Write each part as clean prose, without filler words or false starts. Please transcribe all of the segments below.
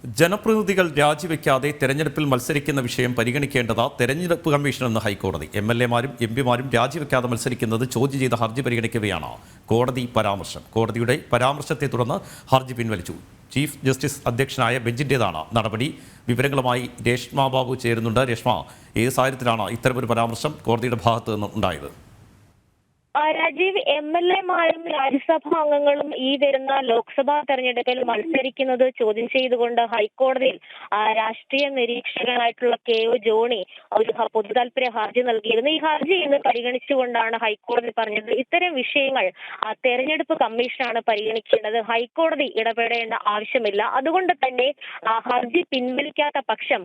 ജനപ്രതിനിധികൾ രാജിവെക്കാതെ തെരഞ്ഞെടുപ്പിൽ മത്സരിക്കുന്ന വിഷയം പരിഗണിക്കേണ്ടത് തെരഞ്ഞെടുപ്പ് കമ്മീഷനെന്ന് ഹൈക്കോടതി. എംഎൽഎമാരും എംപിമാരും രാജിവെക്കാതെ മത്സരിക്കുന്നത് ചോദ്യം ചെയ്ത ഹർജി പരിഗണിക്കവെയാണ് കോടതി പരാമർശം. കോടതിയുടെ പരാമർശത്തെ തുടർന്ന് ഹർജി പിൻവലിച്ചു. ചീഫ് ജസ്റ്റിസ് അധ്യക്ഷനായ ബെഞ്ചിൻ്റേതാണ് നടപടി. വിവരങ്ങളുമായി രേഷ്മ ബാബു ചേരുന്നുണ്ട്. രേഷ്മ, ഏത് സാഹചര്യത്തിലാണ് ഇത്തരമൊരു പരാമർശം കോടതിയുടെ ഭാഗത്ത് നിന്ന് ഉണ്ടായത്? രാജീവ്, എംഎൽഎമാരും രാജ്യസഭാ അംഗങ്ങളും ഈ വരുന്ന ലോക്സഭാ തെരഞ്ഞെടുപ്പിൽ മത്സരിക്കുന്നത് ചോദ്യം ചെയ്തുകൊണ്ട് ഹൈക്കോടതിയിൽ രാഷ്ട്രീയ നിരീക്ഷകനായിട്ടുള്ള KO ജോണി ഒരു പൊതു താൽപര്യ ഹർജി നൽകിയിരുന്നു. ഈ ഹർജി ഇന്ന് പരിഗണിച്ചുകൊണ്ടാണ് ഹൈക്കോടതി പറഞ്ഞത് ഇത്തരം വിഷയങ്ങൾ തെരഞ്ഞെടുപ്പ് കമ്മീഷനാണ് പരിഗണിക്കേണ്ടത്, ഹൈക്കോടതി ഇടപെടേണ്ട ആവശ്യമില്ല. അതുകൊണ്ട് തന്നെ ഹർജി പിൻവലിക്കാത്ത പക്ഷം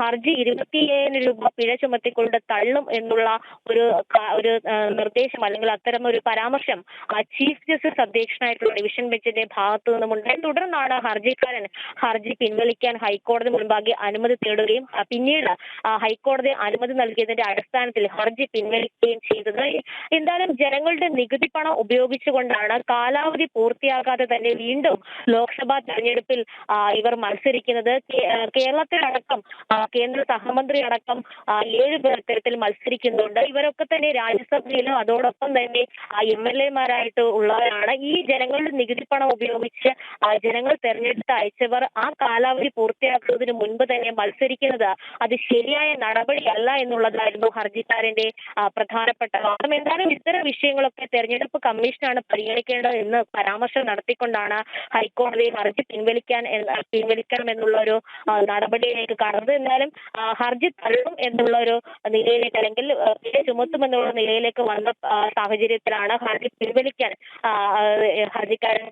ഹർജി 25,000 രൂപ പിഴ ചുമത്തിക്കൊണ്ട് തള്ളും എന്നുള്ള ഒരു നിർദ്ദേശം അല്ലെങ്കിൽ അത്തരമൊരു പരാമർശം ചീഫ് ജസ്റ്റിസ് അധ്യക്ഷനായിട്ടുള്ള ഡിവിഷൻ ബെഞ്ചിന്റെ ഭാഗത്തു നിന്നുമുണ്ടായി. തുടർന്നാണ് ഹർജിക്കാരൻ ഹർജി പിൻവലിക്കാൻ ഹൈക്കോടതി മുൻപാകെ അനുമതി തേടുകയും പിന്നീട് ഹൈക്കോടതി അനുമതി നൽകിയതിന്റെ അടിസ്ഥാനത്തിൽ ഹർജി പിൻവലിക്കുകയും ചെയ്തത്. എന്തായാലും ജനങ്ങളുടെ നികുതി പണം ഉപയോഗിച്ചുകൊണ്ടാണ് കാലാവധി പൂർത്തിയാകാതെ തന്നെ വീണ്ടും ലോക്സഭാ തെരഞ്ഞെടുപ്പിൽ ഇവർ മത്സരിക്കുന്നത്. കേരളത്തിലടക്കം കേന്ദ്ര സഹമന്ത്രി അടക്കം 7 പേർ ഇത്തരത്തിൽ മത്സരിക്കുന്നുണ്ട്. ഇവരൊക്കെ തന്നെ രാജ്യസഭയിലും അതോടൊപ്പം തന്നെ MLA-മാരായിട്ട് ഉള്ളവരാണ്. ഈ ജനങ്ങളുടെ നികുതി പണം ഉപയോഗിച്ച് ജനങ്ങൾ തെരഞ്ഞെടുത്ത് അയച്ചവർ ആ കാലാവധി പൂർത്തിയാക്കുന്നതിന് മുൻപ് തന്നെ മത്സരിക്കുന്നത് അത് ശരിയായ നടപടിയല്ല എന്നുള്ളതായിരുന്നു ഹർജിക്കാരന്റെ പ്രധാനപ്പെട്ട വാദം. എന്തായാലും ഇത്തരം വിഷയങ്ങളൊക്കെ തെരഞ്ഞെടുപ്പ് കമ്മീഷനാണ് പരിഗണിക്കേണ്ടത് എന്ന് പരാമർശം നടത്തിക്കൊണ്ടാണ് ഹൈക്കോടതി ഹർജി പിൻവലിക്കണം എന്നുള്ള ഒരു നടപടിയിലേക്ക് കടന്നത്. എന്നാലും ഹർജി തള്ളും എന്നുള്ള ഒരു നിലയിലേക്ക് അല്ലെങ്കിൽ പിഴ ചുമത്തുമെന്നുള്ള നിലയിലേക്ക് വന്ന സാഹചര്യത്തിലാണ് ഹർജി പിൻവലിക്കാൻ ഹർജിക്കാരൻ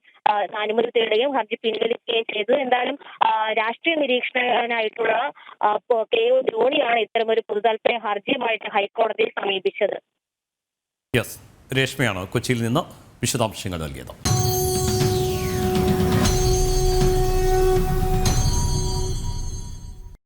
അനുമതി തേടുകയും ഹർജി പിൻവലിക്കുകയും ചെയ്തത്. എന്തായാലും രാഷ്ട്രീയ നിരീക്ഷകനായിട്ടുള്ള KO ജോണിയാണ് ഇത്തരമൊരു പൊതുതാൽപര്യ ഹർജിയുമായിട്ട് ഹൈക്കോടതിയെ സമീപിച്ചത്. രേഷ്മയാണ് കൊച്ചിയിൽ നിന്ന് വിശദാംശങ്ങൾ നൽകിയത്.